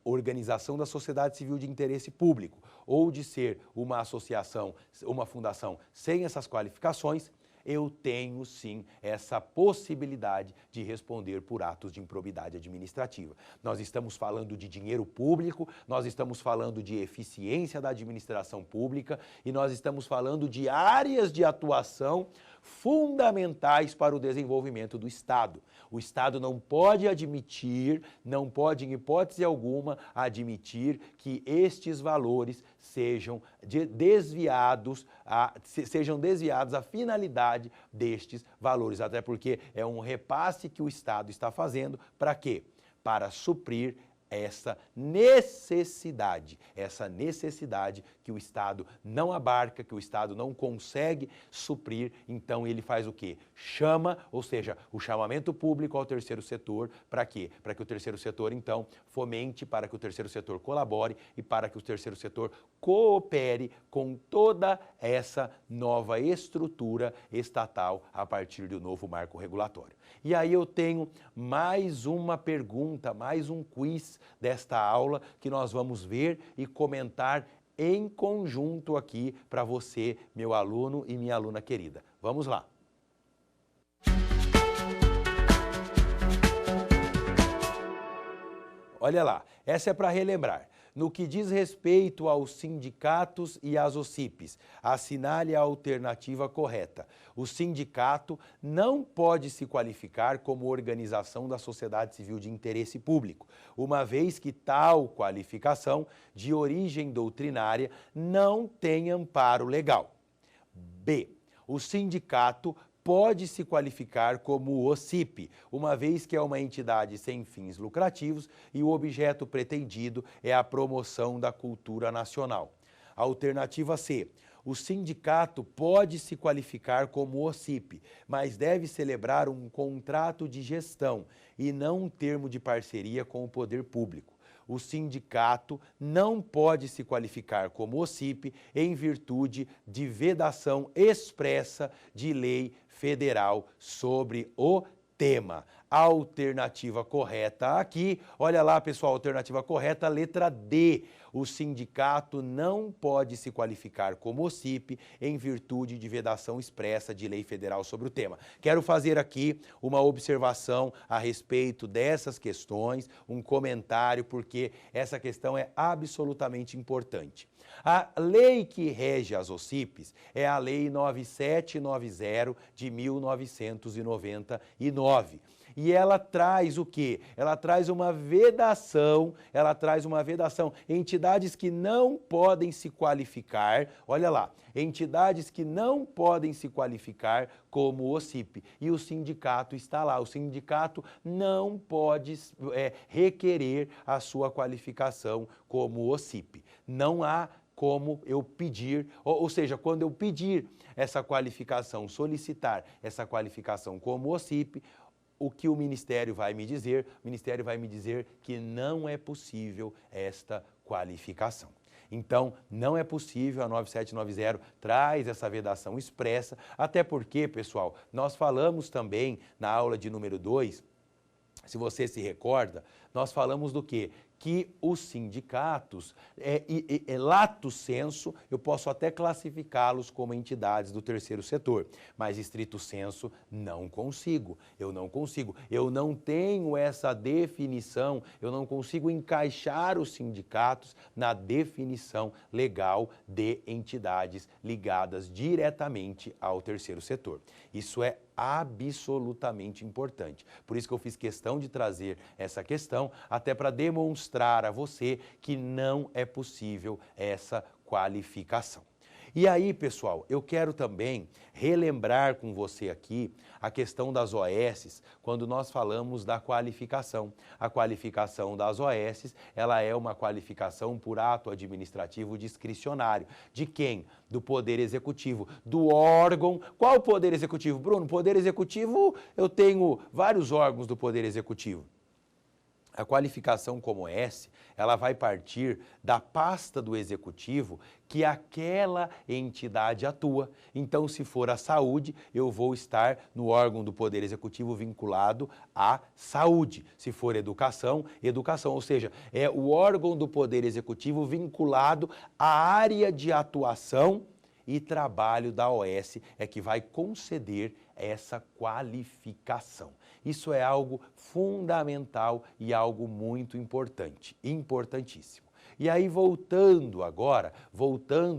organização da sociedade civil de interesse público, ou de ser uma associação, uma fundação sem essas qualificações, eu tenho sim essa possibilidade de responder por atos de improbidade administrativa. Nós estamos falando de dinheiro público, nós estamos falando de eficiência da administração pública e nós estamos falando de áreas de atuação fundamentais para o desenvolvimento do Estado. O Estado não pode admitir, não pode em hipótese alguma admitir que estes valores sejam desviados à finalidade destes valores, até porque é um repasse que o Estado está fazendo para quê? Para suprir essa necessidade que o Estado não abarca, que o Estado não consegue suprir, então ele faz o quê? Chama, ou seja, o chamamento público ao terceiro setor, para quê? Para que o terceiro setor, então, fomente, para que o terceiro setor colabore e para que o terceiro setor coopere com toda essa nova estrutura estatal a partir do novo marco regulatório. E aí eu tenho mais uma pergunta, mais um quiz desta aula que nós vamos ver e comentar em conjunto aqui para você, meu aluno e minha aluna querida. Vamos lá. Olha lá, essa é para relembrar. No que diz respeito aos sindicatos e às OCIPs, assinale a alternativa correta. O sindicato não pode se qualificar como organização da sociedade civil de interesse público, uma vez que tal qualificação, de origem doutrinária, não tem amparo legal. B. O sindicato pode se qualificar como OCIP, uma vez que é uma entidade sem fins lucrativos e o objeto pretendido é a promoção da cultura nacional. Alternativa C. O sindicato pode se qualificar como OCIP, mas deve celebrar um contrato de gestão e não um termo de parceria com o poder público. O sindicato não pode se qualificar como OCIP em virtude de vedação expressa de lei federal sobre o tema. A alternativa correta aqui, olha lá pessoal, alternativa correta, letra D. O sindicato não pode se qualificar como OCIP em virtude de vedação expressa de lei federal sobre o tema. Quero fazer aqui uma observação a respeito dessas questões, um comentário, porque essa questão é absolutamente importante. A lei que rege as OCIPs é a Lei 9790 de 1999. E ela traz o quê? Ela traz uma vedação, entidades que não podem se qualificar, olha lá, entidades que não podem se qualificar como OCIP. E o sindicato está lá, o sindicato não pode requerer a sua qualificação como OCIP. Não há como eu pedir, ou seja, quando eu pedir essa qualificação, solicitar essa qualificação como OCIP, o que o Ministério vai me dizer? O Ministério vai me dizer que não é possível esta qualificação. Então, não é possível, a 9790 traz essa vedação expressa, até porque, pessoal, nós falamos também na aula de número 2, se você se recorda, nós falamos do quê? Que os sindicatos, lato sensu, eu posso até classificá-los como entidades do terceiro setor, mas estrito sensu não consigo, eu não tenho essa definição, eu não consigo encaixar os sindicatos na definição legal de entidades ligadas diretamente ao terceiro setor. Isso é absolutamente importante. Por isso que eu fiz questão de trazer essa questão, até para demonstrar a você que não é possível essa qualificação. E aí, pessoal, eu quero também relembrar com você aqui a questão das OS, quando nós falamos da qualificação. A qualificação das OS, ela é uma qualificação por ato administrativo discricionário. De quem? Do Poder Executivo, do órgão. Qual Poder Executivo, Bruno? Poder Executivo, eu tenho vários órgãos do Poder Executivo. A qualificação como S, ela vai partir da pasta do Executivo que aquela entidade atua. Então, se for a saúde, eu vou estar no órgão do Poder Executivo vinculado à saúde. Se for educação, educação. Ou seja, é o órgão do Poder Executivo vinculado à área de atuação e trabalho da OS é que vai conceder essa qualificação. Isso é algo fundamental e algo muito importante, importantíssimo. E aí, voltando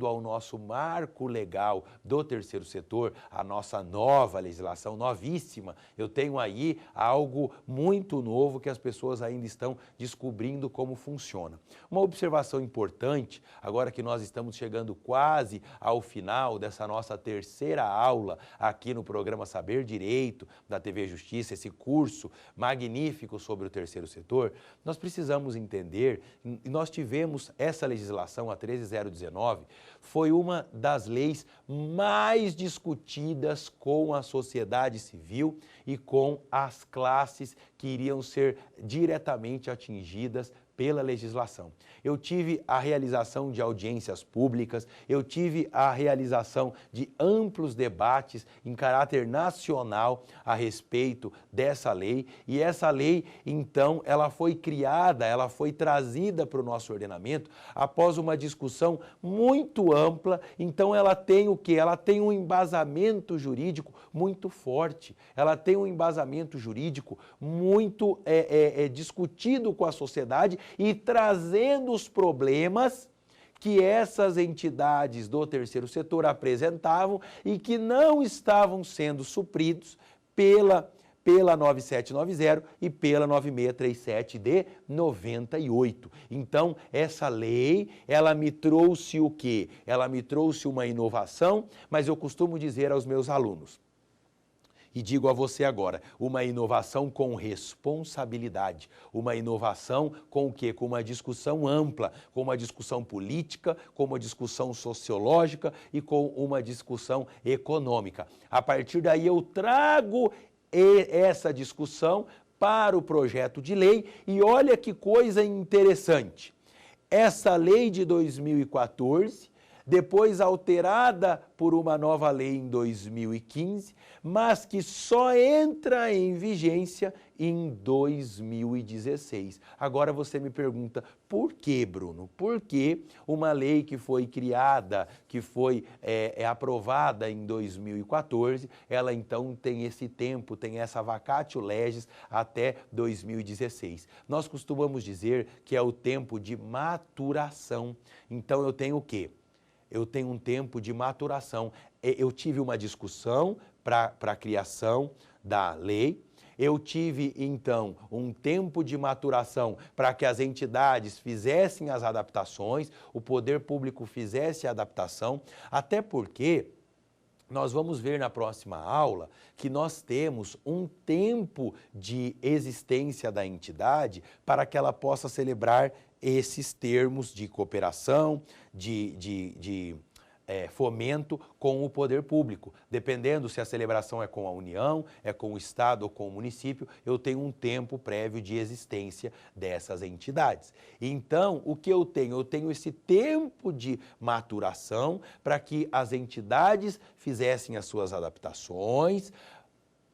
ao nosso marco legal do terceiro setor, a nossa nova legislação, novíssima, eu tenho aí algo muito novo que as pessoas ainda estão descobrindo como funciona. Uma observação importante, agora que nós estamos chegando quase ao final dessa nossa terceira aula aqui no programa Saber Direito da TV Justiça, esse curso magnífico sobre o terceiro setor, nós precisamos entender, e nós tivemos essa legislação, a 13.019, foi uma das leis mais discutidas com a sociedade civil e com as classes que iriam ser diretamente atingidas pela legislação. Eu tive a realização de audiências públicas, eu tive a realização de amplos debates em caráter nacional a respeito dessa lei, e essa lei, então, ela foi criada, ela foi trazida para o nosso ordenamento após uma discussão muito ampla. Então ela tem o quê? Ela tem um embasamento jurídico muito forte, ela tem um embasamento jurídico muito discutido com a sociedade e trazendo os problemas que essas entidades do terceiro setor apresentavam e que não estavam sendo supridos pela 9790 e pela 9637 de 98. Então, essa lei, ela me trouxe o quê? Ela me trouxe uma inovação, mas eu costumo dizer aos meus alunos, e digo a você agora, uma inovação com responsabilidade, uma inovação com o quê? Com uma discussão ampla, com uma discussão política, com uma discussão sociológica e com uma discussão econômica. A partir daí eu trago essa discussão para o projeto de lei e olha que coisa interessante. Essa lei de 2014, depois alterada por uma nova lei em 2015, mas que só entra em vigência em 2016. Agora você me pergunta, por que, Bruno? Por que uma lei que foi criada, que foi aprovada em 2014, ela então tem esse tempo, tem essa vacatio legis até 2016? Nós costumamos dizer que é o tempo de maturação. Então eu tenho o quê? Eu tenho um tempo de maturação. Eu tive uma discussão para a criação da lei, eu tive, então, um tempo de maturação para que as entidades fizessem as adaptações, o poder público fizesse a adaptação, até porque nós vamos ver na próxima aula que nós temos um tempo de existência da entidade para que ela possa celebrar esses termos de cooperação, de fomento com o poder público. Dependendo se a celebração é com a União, é com o Estado ou com o município, eu tenho um tempo prévio de existência dessas entidades. Então, o que eu tenho? Eu tenho esse tempo de maturação para que as entidades fizessem as suas adaptações,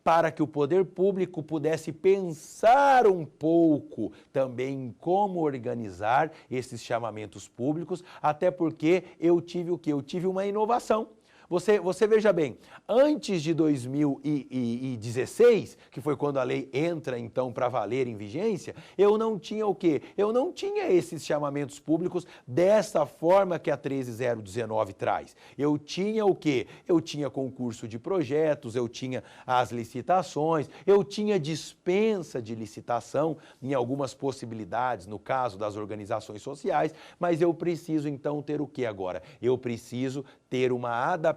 para que o poder público pudesse pensar um pouco também em como organizar esses chamamentos públicos, até porque eu tive o quê? Eu tive uma inovação. Você veja bem, antes de 2016, que foi quando a lei entra então para valer em vigência, eu não tinha o quê? Eu não tinha esses chamamentos públicos dessa forma que a 13019 traz. Eu tinha o quê? Eu tinha concurso de projetos, eu tinha as licitações, eu tinha dispensa de licitação em algumas possibilidades, no caso das organizações sociais, mas eu preciso então ter o quê agora? Eu preciso ter uma adaptação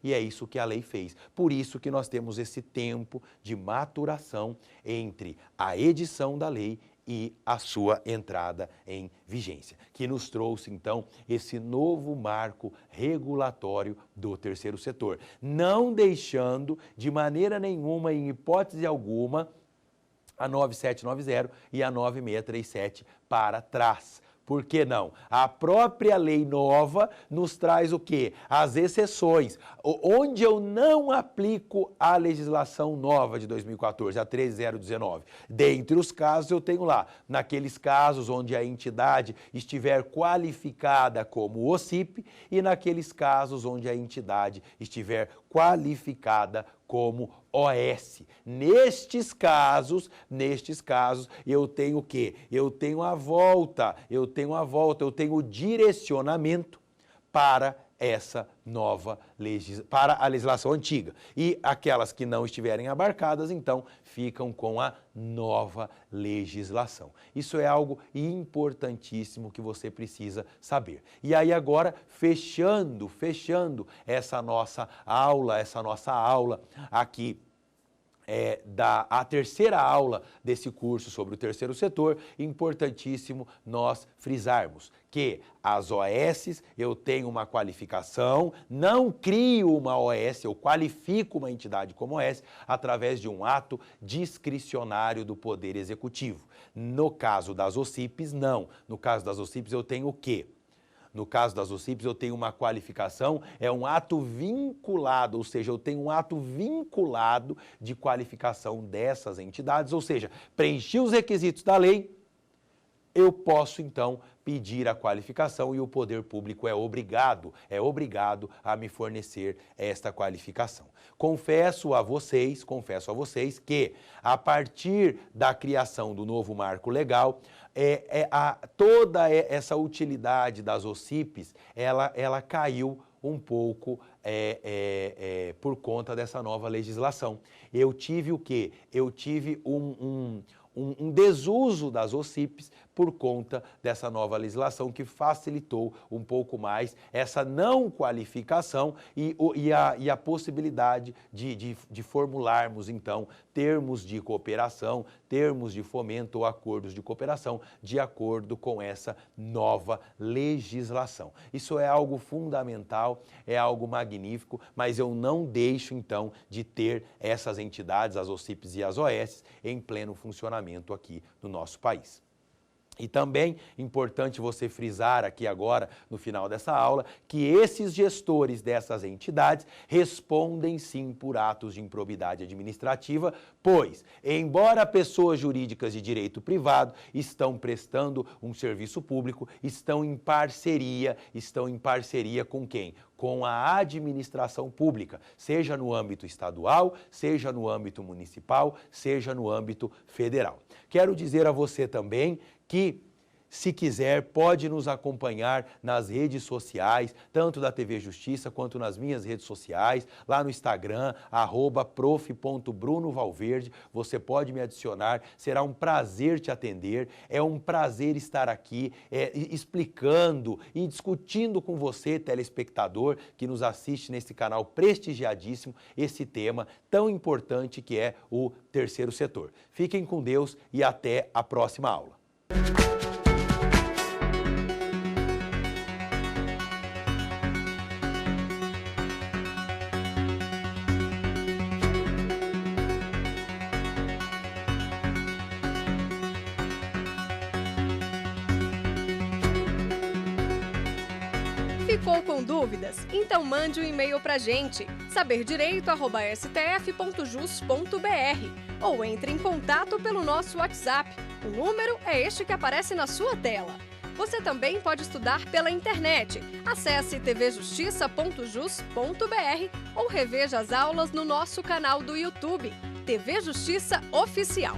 e é isso que a lei fez. Por isso que nós temos esse tempo de maturação entre a edição da lei e a sua entrada em vigência, que nos trouxe então esse novo marco regulatório do terceiro setor, não deixando de maneira nenhuma, em hipótese alguma, a 9790 e a 9637 para trás. Por que não? A própria lei nova nos traz o quê? As exceções, onde eu não aplico a legislação nova de 2014, a 13019. Dentre os casos eu tenho lá, naqueles casos onde a entidade estiver qualificada como OCIP e naqueles casos onde a entidade estiver qualificada como OS. Nestes casos, eu tenho o quê? Eu tenho o direcionamento para essa nova para a legislação antiga. E aquelas que não estiverem abarcadas, então, ficam com a nova legislação. Isso é algo importantíssimo que você precisa saber. E aí agora, fechando essa nossa aula aqui a terceira aula desse curso sobre o terceiro setor, importantíssimo nós frisarmos que as OS, eu tenho uma qualificação, não crio uma OS, eu qualifico uma entidade como OS através de um ato discricionário do Poder Executivo. No caso das OCIPs, não. No caso das OCIPs, eu tenho o quê? No caso das OCIPs, eu tenho uma qualificação, é um ato vinculado, ou seja, eu tenho um ato vinculado de qualificação dessas entidades, ou seja, preenchi os requisitos da lei, eu posso, então, pedir a qualificação e o poder público é obrigado a me fornecer esta qualificação. Confesso a vocês que, a partir da criação do novo marco legal, toda essa utilidade das OCIPs, ela caiu um pouco por conta dessa nova legislação. Eu tive o quê? Eu tive um desuso das OCIPs por conta dessa nova legislação que facilitou um pouco mais essa não qualificação e a possibilidade de formularmos, então, termos de cooperação, termos de fomento ou acordos de cooperação de acordo com essa nova legislação. Isso é algo fundamental, é algo magnífico, mas eu não deixo, então, de ter essas entidades, as OCIPs e as OS, em pleno funcionamento aqui no nosso país. E também importante você frisar aqui agora, no final dessa aula, que esses gestores dessas entidades respondem sim por atos de improbidade administrativa, pois, embora pessoas jurídicas de direito privado estão prestando um serviço público, estão em parceria com quem? Com a administração pública, seja no âmbito estadual, seja no âmbito municipal, seja no âmbito federal. Quero dizer a você também que, se quiser, pode nos acompanhar nas redes sociais, tanto da TV Justiça quanto nas minhas redes sociais, lá no Instagram, @prof.brunovalverde, você pode me adicionar, será um prazer te atender, é um prazer estar aqui explicando e discutindo com você, telespectador, que nos assiste nesse canal prestigiadíssimo, esse tema tão importante que é o terceiro setor. Fiquem com Deus e até a próxima aula. Ficou com dúvidas? Então mande um e-mail pra gente, saberdireito@stf.jus.br, ou entre em contato pelo nosso WhatsApp. O número é este que aparece na sua tela. Você também pode estudar pela internet. Acesse tvjustiça.jus.br ou reveja as aulas no nosso canal do YouTube, TV Justiça Oficial.